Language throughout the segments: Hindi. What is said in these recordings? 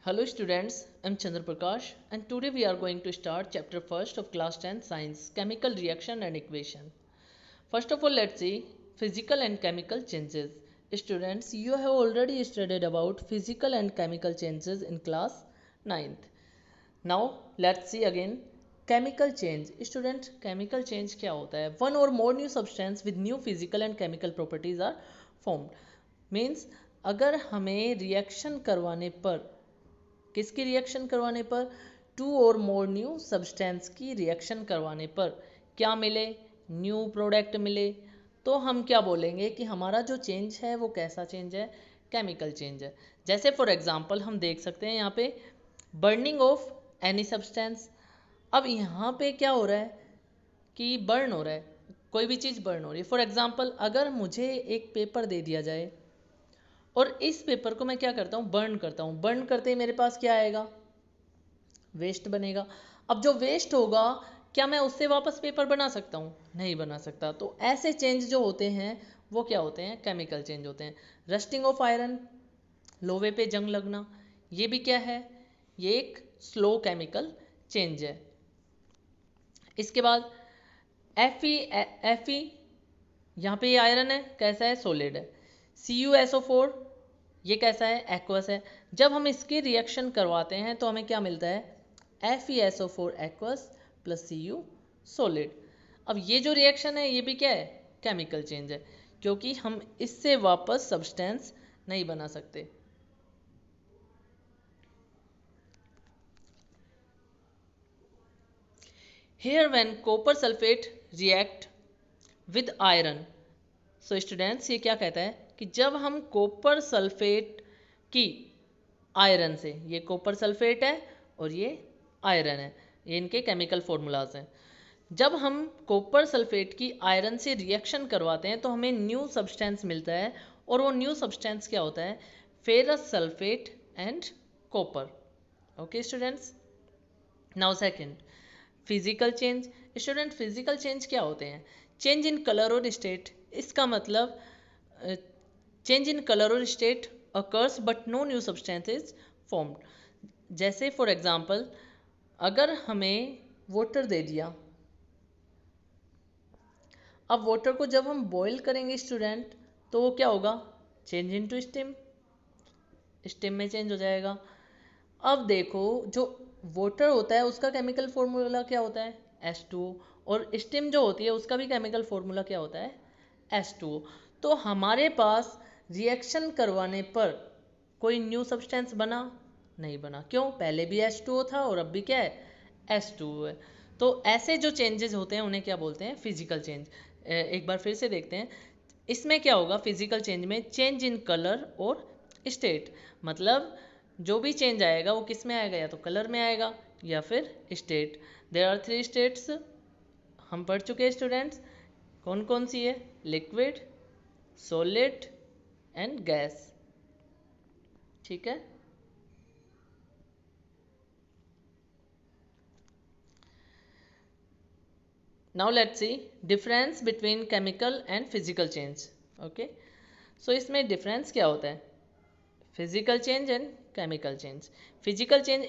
Hello students, I'm Chandra Prakash and today we are going to start chapter 1st of class 10 science chemical reaction and equation. First of all, let's see physical and chemical changes. Students, you have already studied about physical and chemical changes in class 9th. Now let's see again chemical change. Student, chemical change क्या होता है? One or more new substance with new physical and chemical properties are formed. Means अगर हमें रिएक्शन करवाने पर, किसकी रिएक्शन करवाने पर, टू और मोर न्यू सब्सटेंस की रिएक्शन करवाने पर क्या मिले, न्यू प्रोडक्ट मिले, तो हम क्या बोलेंगे कि हमारा जो चेंज है वो कैसा चेंज है, केमिकल चेंज है। जैसे फॉर एग्जांपल हम देख सकते हैं यहाँ पे बर्निंग ऑफ एनी सब्सटेंस। अब यहाँ पे क्या हो रहा है कि बर्न हो रहा है, कोई भी चीज़ बर्न हो रही है। फॉर एग्जांपल अगर मुझे एक पेपर दे दिया जाए और इस पेपर को मैं क्या करता हूँ, बर्न करता हूँ, बर्न करते ही मेरे पास क्या आएगा, वेस्ट बनेगा। अब जो वेस्ट होगा क्या मैं उससे वापस पेपर बना सकता हूँ? नहीं बना सकता। तो ऐसे चेंज जो होते हैं वो क्या होते हैं, केमिकल चेंज होते हैं। रस्टिंग ऑफ आयरन, लोहे पे जंग लगना, ये भी क्या है, ये एक स्लो केमिकल चेंज है। इसके बाद एफ ई यहाँ पे ये आयरन है, कैसा है, सॉलिड है। CuSO4 ये कैसा है, एक्वस है। जब हम इसकी रिएक्शन करवाते हैं तो हमें क्या मिलता है, FeSO4 aqueous plus Cu solid. अब ये जो रिएक्शन है ये भी क्या है, केमिकल चेंज है, क्योंकि हम इससे वापस सब्सटेंस नहीं बना सकते। Here when copper sulfate react with iron, so students ये क्या कहता है कि जब हम कॉपर सल्फेट की आयरन से, ये कॉपर सल्फेट है और ये आयरन है, ये इनके केमिकल फॉर्मूलाज हैं। जब हम कॉपर सल्फेट की आयरन से रिएक्शन करवाते हैं तो हमें न्यू सब्सटेंस मिलता है, और वो न्यू सब्सटेंस क्या होता है, ferrous sulphate and copper. Okay students, now second physical change. Student physical change क्या होते हैं, चेंज इन कलर और स्टेट। इसका मतलब चेंज इन कलर और state occurs but no new substance is formed. जैसे फॉर एग्जांपल अगर हमें वाटर दे दिया, अब वाटर को जब हम बॉईल करेंगे स्टूडेंट तो वो क्या होगा, change into steam, steam में चेंज हो जाएगा। अब देखो जो वाटर होता है उसका केमिकल फॉर्मूला क्या होता है, H2O, और स्टीम जो होती है उसका भी केमिकल फॉर्मूला क्या होता है, H2O। तो हमारे पास रिएक्शन करवाने पर कोई न्यू सब्सटेंस बना नहीं बना, क्यों, पहले भी H2O था और अब भी क्या है, H2O है। तो ऐसे जो चेंजेस होते हैं उन्हें क्या बोलते हैं, फिजिकल चेंज। एक बार फिर से देखते हैं, इसमें क्या होगा, फिजिकल चेंज में चेंज इन कलर और स्टेट, मतलब जो भी चेंज आएगा वो किस में आएगा, या तो कलर में आएगा या फिर स्टेट। देयर आर 3 स्टेट्स, हम पढ़ चुके हैं स्टूडेंट्स, कौन कौन सी है, लिक्विड, सॉलिड एंड गैस। ठीक है, now let's see difference between chemical and physical change. Okay, so इसमें डिफरेंस क्या होता है, physical change and chemical change. Physical change,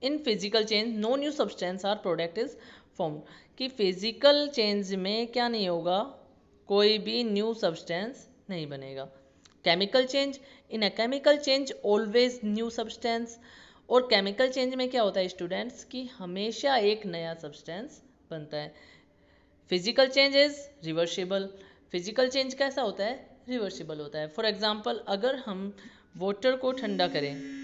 in physical change no new substance are product is form. कि फिजिकल चेंज में क्या नहीं होगा, कोई भी न्यू सब्सटेंस नहीं बनेगा। Chemical change, in a chemical change always new substance. और केमिकल चेंज में क्या होता है स्टूडेंट्स, कि हमेशा एक नया सब्सटेंस बनता है। Physical change is reversible, physical change कैसा होता है, रिवर्सिबल होता है। फॉर एग्जाम्पल अगर हम वाटर को ठंडा करें,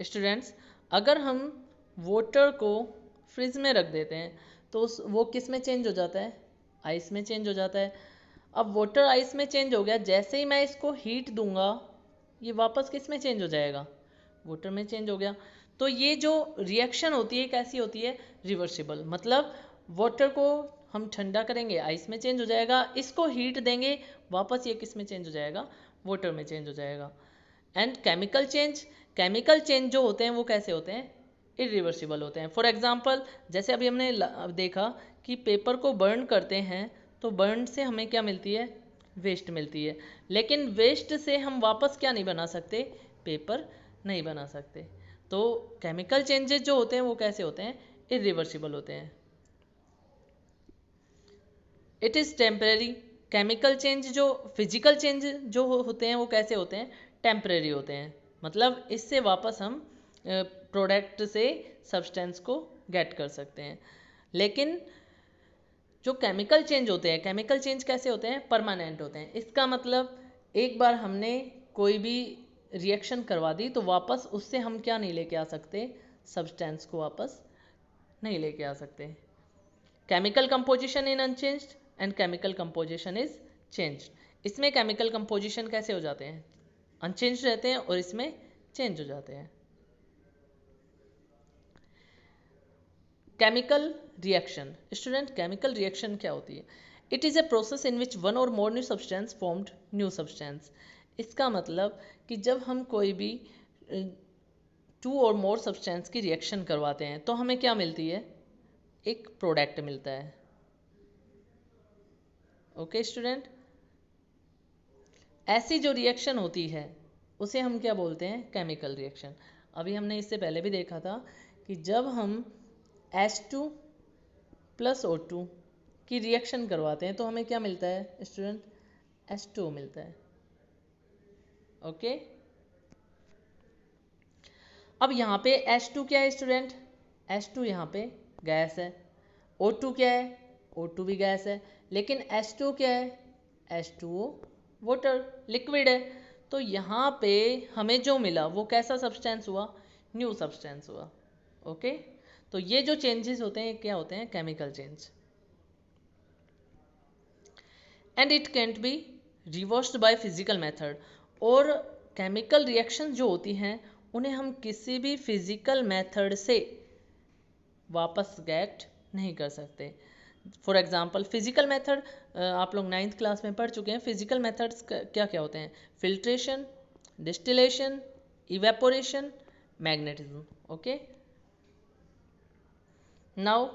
स्टूडेंट्स अगर हम वाटर को फ्रिज में रख देते हैं तो वो किस में चेंज हो जाता है, आइस में चेंज हो जाता है। अब वाटर आइस में चेंज हो गया, जैसे ही मैं इसको हीट दूंगा ये वापस किस में चेंज हो जाएगा, वाटर में चेंज हो गया। तो ये जो रिएक्शन होती है कैसी होती है, रिवर्सिबल। मतलब वाटर को हम ठंडा करेंगे आइस में चेंज हो जाएगा, इसको हीट देंगे वापस ये किस में चेंज हो जाएगा, वाटर में चेंज हो जाएगा। एंड केमिकल चेंज जो होते हैं वो कैसे होते हैं, इरिवर्सिबल होते हैं। फॉर एग्जांपल जैसे अभी हमने देखा कि पेपर को बर्न करते हैं तो बर्न से हमें क्या मिलती है, वेस्ट मिलती है, लेकिन वेस्ट से हम वापस क्या नहीं बना सकते, पेपर नहीं बना सकते। तो केमिकल चेंजेस जो होते हैं वो कैसे होते हैं, इरिवर्सिबल होते हैं। It is temporary, chemical change जो फिजिकल चेंज जो होते हैं वो कैसे होते हैं, टेम्परेरी होते हैं, मतलब इससे वापस हम प्रोडक्ट से सब्सटेंस को गेट कर सकते हैं। लेकिन जो केमिकल चेंज होते हैं, केमिकल चेंज कैसे होते हैं, परमानेंट होते हैं। इसका मतलब एक बार हमने कोई भी रिएक्शन करवा दी तो वापस उससे हम क्या नहीं लेके आ सकते, सब्सटेंस को वापस नहीं लेके आ सकते। Chemical composition in unchanged and chemical composition is changed. इसमें केमिकल कंपोजिशन कैसे हो जाते हैं, अनचेंज्ड रहते हैं, और इसमें चेंज हो जाते हैं। Chemical reaction, student chemical reaction क्या होती है, it is a process in which one or more new substance formed new substance. इसका मतलब कि जब हम कोई भी टू और मोर सब्सटेंस की रिएक्शन करवाते हैं तो हमें क्या मिलती है, एक प्रोडक्ट मिलता है। ओके स्टूडेंट, ऐसी जो रिएक्शन होती है उसे हम क्या बोलते हैं, केमिकल रिएक्शन। अभी हमने इससे पहले भी देखा था कि जब हम H2 प्लस O2 की रिएक्शन करवाते हैं तो हमें क्या मिलता है स्टूडेंट, H2 मिलता है। ओके, अब यहाँ पे H2 क्या है स्टूडेंट, H2 यहाँ पे गैस है, O2 क्या है, O2 भी गैस है, लेकिन H2 क्या है, H2O वाटर लिक्विड है। तो यहाँ पे हमें जो मिला वो कैसा सब्सटेंस हुआ, न्यू सब्सटेंस हुआ। ओके, तो ये जो चेंजेस होते हैं क्या होते हैं, chemical change. And it cantt be reversed by physical method. और केमिकल रिएक्शन जो होती हैं उन्हें हम किसी भी फिजिकल मेथड से वापस गेट नहीं कर सकते। फॉर एग्जाम्पल फिजिकल मेथड आप लोग 9th क्लास में पढ़ चुके हैं। फिजिकल मेथड्स क्या क्या होते हैं, filtration, distillation, evaporation, magnetism. Okay, now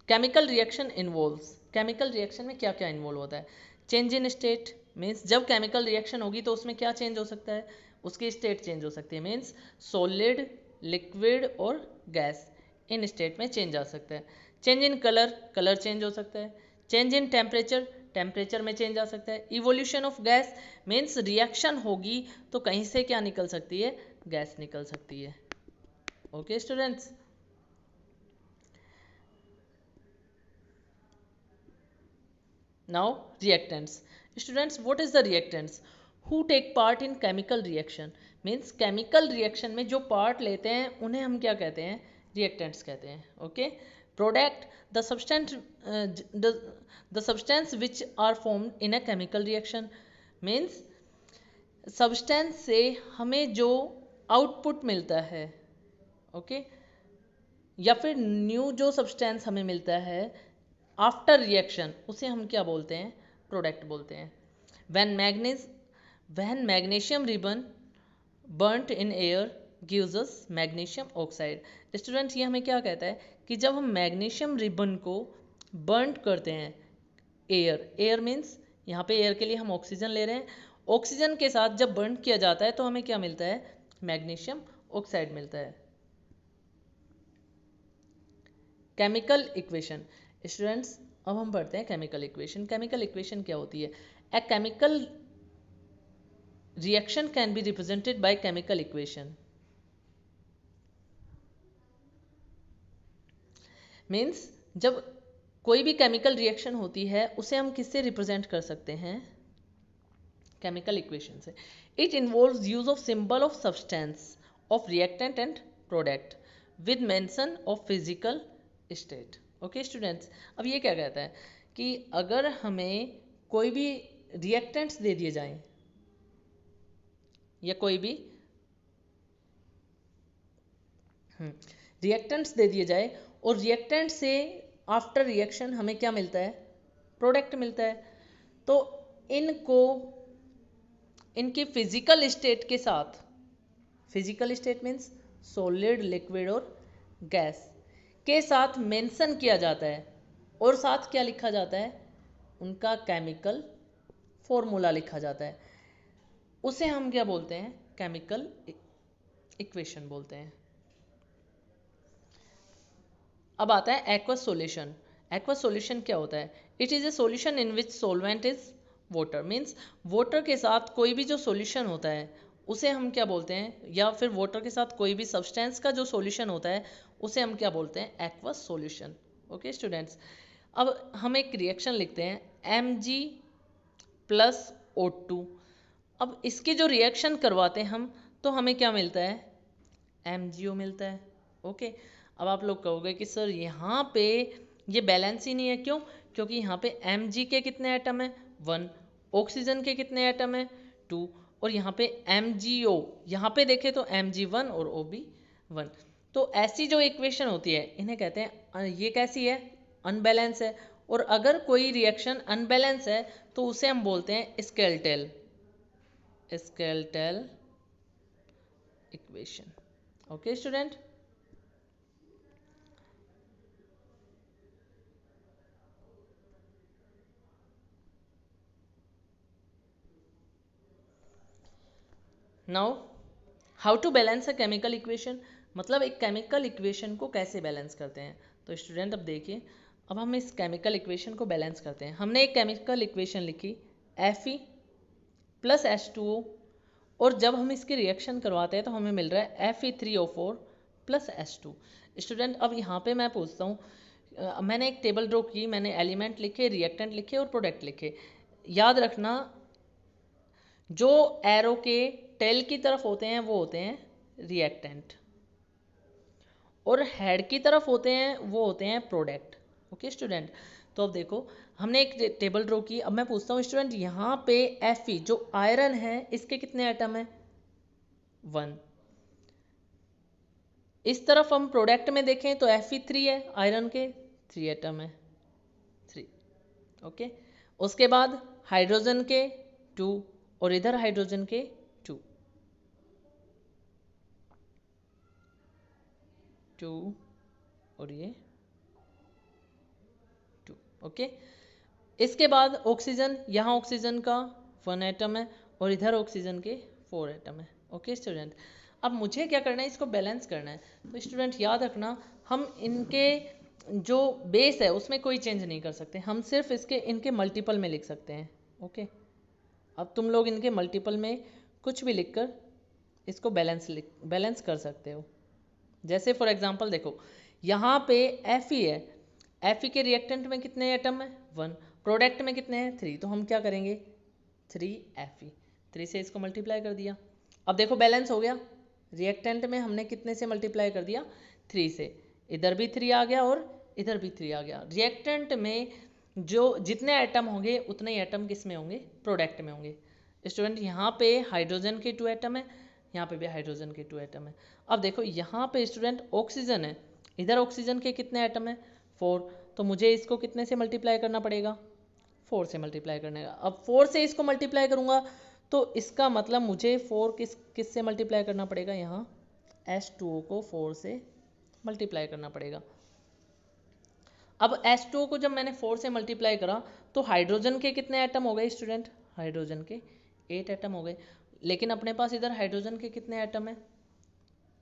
chemical reaction involves, chemical reaction में क्या क्या इन्वॉल्व होता है, चेंज इन स्टेट, मीन्स जब केमिकल रिएक्शन होगी तो उसमें क्या चेंज हो सकता है, उसकी स्टेट चेंज हो सकती है। मीन्स सॉलिड, लिक्विड और गैस, इन स्टेट में चेंज आ सकता है। Change in colour, colour change हो सकता है। चेंज इन टेम्परेचर, टेम्परेचर में चेंज आ सकता है। Evolution of gas, means reaction होगी तो कहीं से क्या निकल सकती है, गैस निकल सकती है। Okay students, now reactants, students what is the reactants, who take part in chemical reaction, means chemical reaction में जो part लेते हैं उन्हें हम क्या कहते हैं, reactants कहते हैं। okay, product the substance the substance which are formed in a chemical reaction, means substance से हमें जो output मिलता है, okay, या फिर न्यू जो सब्सटेंस हमें मिलता है आफ्टर रिएक्शन उसे हम क्या बोलते हैं, प्रोडक्ट बोलते हैं। When magnesium ribbon burnt in air gives us magnesium oxide. Students ये हमें क्या कहता है कि जब हम मैग्नीशियम रिबन को बर्न करते हैं, एयर मीन्स यहाँ पे एयर के लिए हम ऑक्सीजन ले रहे हैं, ऑक्सीजन के साथ जब बर्न किया जाता है तो हमें क्या मिलता है, मैग्नीशियम ऑक्साइड मिलता है। केमिकल इक्वेशन, स्टूडेंट्स अब हम पढ़ते हैं केमिकल इक्वेशन। केमिकल इक्वेशन क्या होती है, a chemical reaction can be represented by chemical equation, means जब कोई भी केमिकल रिएक्शन होती है उसे हम किससे रिप्रेजेंट कर सकते हैं, केमिकल इक्वेशन से। It involves use of symbol of substance of reactant and product with mention of physical state. Okay students, अब ये क्या कहता है कि अगर हमें कोई भी रिएक्टेंट्स दे दिए जाएं या कोई भी रिएक्टेंट्स दे दिए जाए और रिएक्टेंट से आफ्टर रिएक्शन हमें क्या मिलता है, प्रोडक्ट मिलता है, तो इनको इनकी फिजिकल स्टेट के साथ, physical state means solid, liquid और गैस के साथ मेंशन किया जाता है, और साथ क्या लिखा जाता है, उनका केमिकल फॉर्मूला लिखा जाता है, उसे हम क्या बोलते हैं, केमिकल इक्वेशन बोलते हैं। अब आता है एक्वस सॉल्यूशन। एक्वस सॉल्यूशन क्या होता है, it is a solution in which solvent is water, means water के साथ कोई भी जो सॉल्यूशन होता है उसे हम क्या बोलते हैं, या फिर वाटर के साथ कोई भी सब्सटेंस का जो सॉल्यूशन होता है उसे हम क्या बोलते हैं, एक्वस सॉल्यूशन। ओके स्टूडेंट्स, अब हम एक रिएक्शन लिखते हैं Mg प्लस O2। अब इसकी जो रिएक्शन करवाते हैं हम, तो हमें क्या मिलता है, MgO मिलता है। ओके, अब आप लोग कहोगे कि सर यहाँ पे ये बैलेंस ही नहीं है, क्यों, क्योंकि यहाँ पे Mg के कितने एटम है, 1, ऑक्सीजन के कितने एटम है, 2, और यहाँ पे MgO, यहाँ पे देखें तो Mg1 और OB1। तो ऐसी जो इक्वेशन होती है इन्हें कहते हैं, ये कैसी है, अनबैलेंस है, और अगर कोई रिएक्शन अनबैलेंस है तो उसे हम बोलते हैं skeletal, skeletal equation. Okay student, now how to balance a chemical equation, मतलब एक केमिकल इक्वेशन को कैसे बैलेंस करते हैं। तो स्टूडेंट अब देखिए, अब हम इस केमिकल इक्वेशन को बैलेंस करते हैं। हमने एक केमिकल इक्वेशन लिखी Fe प्लस H2O, और जब हम इसकी रिएक्शन करवाते हैं तो हमें मिल रहा है Fe3O4 प्लस H2। स्टूडेंट अब यहाँ पे मैं पूछता हूँ, मैंने एक टेबल ड्रॉ की, मैंने एलिमेंट लिखे, रिएक्टेंट लिखे और प्रोडक्ट लिखे। याद रखना, जो एरो के टेल की तरफ होते हैं वो होते हैं रिएक्टेंट, और हेड की तरफ होते हैं वो होते हैं प्रोडक्ट। ओके स्टूडेंट, तो अब देखो हमने एक टेबल ड्रॉ की। अब मैं पूछता हूँ स्टूडेंट, यहाँ पे Fe जो आयरन है इसके कितने एटम है, 1। इस तरफ हम प्रोडक्ट में देखें तो Fe3 है, आयरन के 3 एटम है, 3। ओके, उसके बाद हाइड्रोजन के 2, और इधर हाइड्रोजन के 2, 2 और ये 2। ओके, इसके बाद ऑक्सीजन, यहाँ ऑक्सीजन का 1 एटम है, और इधर ऑक्सीजन के 4 एटम है। ओके स्टूडेंट, अब मुझे क्या करना है, इसको बैलेंस करना है। तो स्टूडेंट याद रखना, हम इनके जो बेस है उसमें कोई चेंज नहीं कर सकते, हम सिर्फ इनके मल्टीपल में लिख सकते हैं। ओके, अब तुम लोग इनके मल्टीपल में कुछ भी लिखकर इसको बैलेंस कर सकते हो। जैसे फॉर एग्जांपल देखो, यहाँ पे Fe है, Fe के रिएक्टेंट में कितने एटम है, 1, प्रोडक्ट में कितने हैं, 3, तो हम क्या करेंगे, 3Fe, 3 से इसको मल्टीप्लाई कर दिया। अब देखो बैलेंस हो गया, रिएक्टेंट में हमने कितने से मल्टीप्लाई कर दिया, 3 से, इधर भी 3 आ गया और इधर भी 3 आ गया। रिएक्टेंट में जो जितने एटम होंगे उतने ही एटम किस में होंगे, प्रोडक्ट में होंगे। स्टूडेंट यहाँ पे हाइड्रोजन के 2 एटम है, यहाँ पे भी हाइड्रोजन के 2 एटम है। अब देखो यहाँ पे स्टूडेंट ऑक्सीजन है, इधर ऑक्सीजन के कितने एटम है, 4, तो मुझे इसको कितने से मल्टीप्लाई करना पड़ेगा, 4 से मल्टीप्लाई करने का। अब 4 से इसको मल्टीप्लाई करूँगा तो इसका मतलब मुझे 4 किस से मल्टीप्लाई करना पड़ेगा, यहाँ H2O को 4 से मल्टीप्लाई करना पड़ेगा। अब H2O को जब मैंने 4 से मल्टीप्लाई करा तो हाइड्रोजन के कितने एटम हो गए स्टूडेंट, हाइड्रोजन के 8 एटम हो गए, लेकिन अपने पास इधर हाइड्रोजन के कितने एटम है,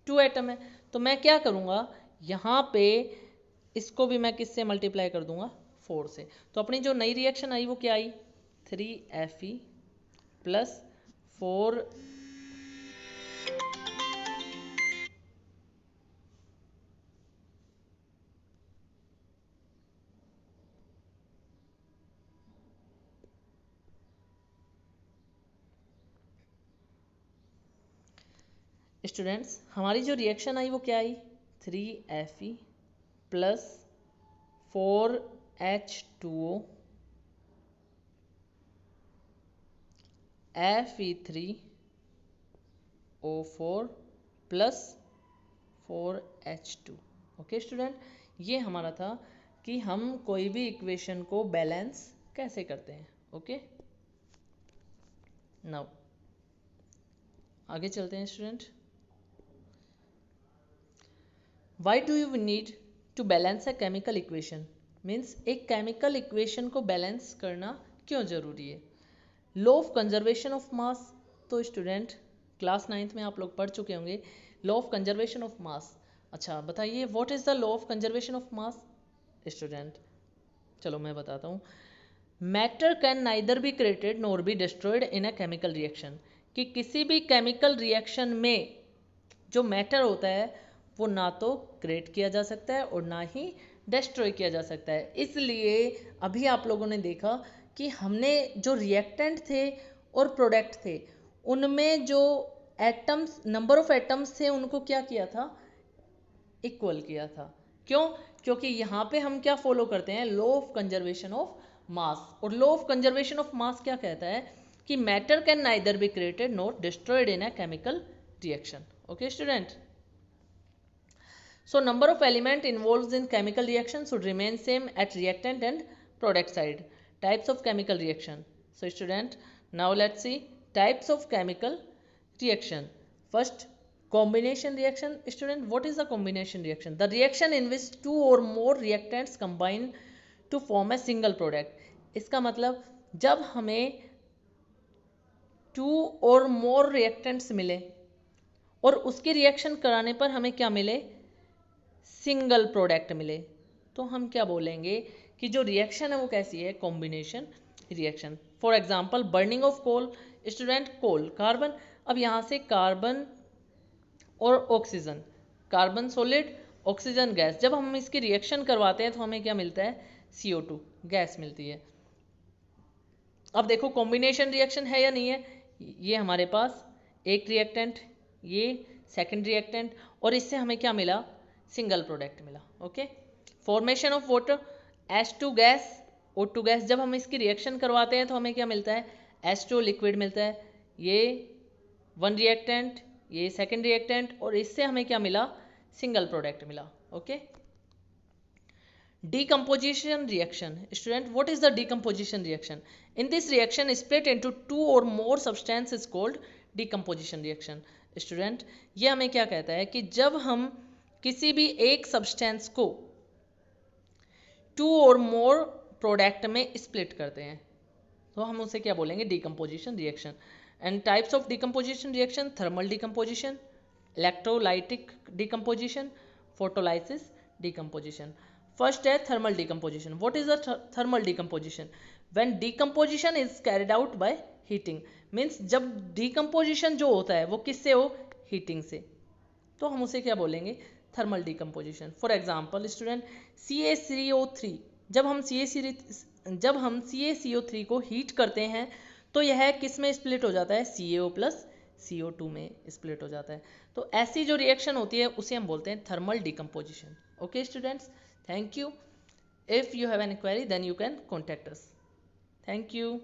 2 एटम है। तो मैं क्या करूँगा, यहाँ पे इसको भी मैं किससे मल्टीप्लाई कर दूंगा, 4 से। तो अपनी जो नई रिएक्शन आई वो क्या आई, 3Fe प्लस 4 स्टूडेंट्स, हमारी जो रिएक्शन आई वो क्या आई, 3Fe plus 4H2O Fe3O4 plus 4H2। Okay student, ये हमारा था कि हम कोई भी इक्वेशन को बैलेंस कैसे करते हैं। ओके, नाउ आगे चलते हैं student. Why do you need to balance a chemical equation, means एक केमिकल इक्वेशन को बैलेंस करना क्यों ज़रूरी है। Law of conservation of mass, तो स्टूडेंट क्लास 9th में आप लोग पढ़ चुके होंगे लॉ ऑफ कंजर्वेशन ऑफ मास। अच्छा बताइए what is the law of conservation of mass student. चलो मैं बताता हूँ। Matter can neither be created nor be destroyed in a chemical reaction, कि किसी भी केमिकल रिएक्शन में जो मैटर होता है वो ना तो क्रिएट किया जा सकता है और ना ही डिस्ट्रॉय किया जा सकता है। इसलिए अभी आप लोगों ने देखा कि हमने जो रिएक्टेंट थे और प्रोडक्ट थे उनमें जो एटम्स, नंबर ऑफ एटम्स थे उनको क्या किया था, इक्वल किया था। क्यों? क्योंकि यहाँ पे हम क्या फॉलो करते हैं, law of conservation of mass. और law of conservation of mass क्या कहता है कि matter can neither be created nor destroyed in a chemical reaction. Okay student, so number of element involved in chemical reaction should remain same at reactant and product side. Types of chemical reaction, so student now let's see types of chemical reaction. First, combination reaction. Student, what is the combination reaction? The reaction in which two or more reactants combine to form a single product. इसका मतलब जब हमें टू और मोर रिएक्टेंट्स मिले और उसके रिएक्शन कराने पर हमें क्या मिले, सिंगल प्रोडक्ट मिले, तो हम क्या बोलेंगे कि जो रिएक्शन है वो कैसी है, combination reaction. For example burning of coal. Student coal, carbon, अब यहाँ से कार्बन और oxygen, carbon solid oxygen gas, जब हम इसकी रिएक्शन करवाते हैं तो हमें क्या मिलता है, CO2 गैस मिलती है। अब देखो कॉम्बिनेशन रिएक्शन है या नहीं है, ये हमारे पास एक रिएक्टेंट, ये सेकंड रिएक्टेंट, और इससे हमें क्या मिला, सिंगल प्रोडक्ट मिला। Okay, formation of water, H2 gas O2 gas, जब हम इसकी रिएक्शन करवाते हैं तो हमें क्या मिलता है, H2 लिक्विड मिलता है, ये वन रिएक्टेंट, ये सेकंड रिएक्टेंट, और इससे हमें क्या मिला, सिंगल प्रोडक्ट मिला। Okay, decomposition reaction. Student, what is the decomposition reaction? In this reaction split into two or more substance is called decomposition reaction. Student, ये हमें क्या कहता है कि जब हम किसी भी एक सब्सटेंस को टू और मोर प्रोडक्ट में स्प्लिट करते हैं तो हम उसे क्या बोलेंगे, decomposition reaction. And types of decomposition reaction, thermal decomposition, electrolytic decomposition, photolysis decomposition. First है thermal decomposition. What is the thermal decomposition? When decomposition is carried out by heating, means जब डिकम्पोजिशन जो होता है वो किससे हो, हीटिंग से, तो हम उसे क्या बोलेंगे, thermal decomposition. For example student CaCO3, जब हम CaCO3 को हीट करते हैं तो यह किस में स्प्लिट हो जाता है, CaO प्लस CO2 में स्प्लिट हो जाता है। तो ऐसी जो रिएक्शन होती है उसे हम बोलते हैं thermal decomposition. Okay students, thank you. If you have any query then you can contact us. Thank you.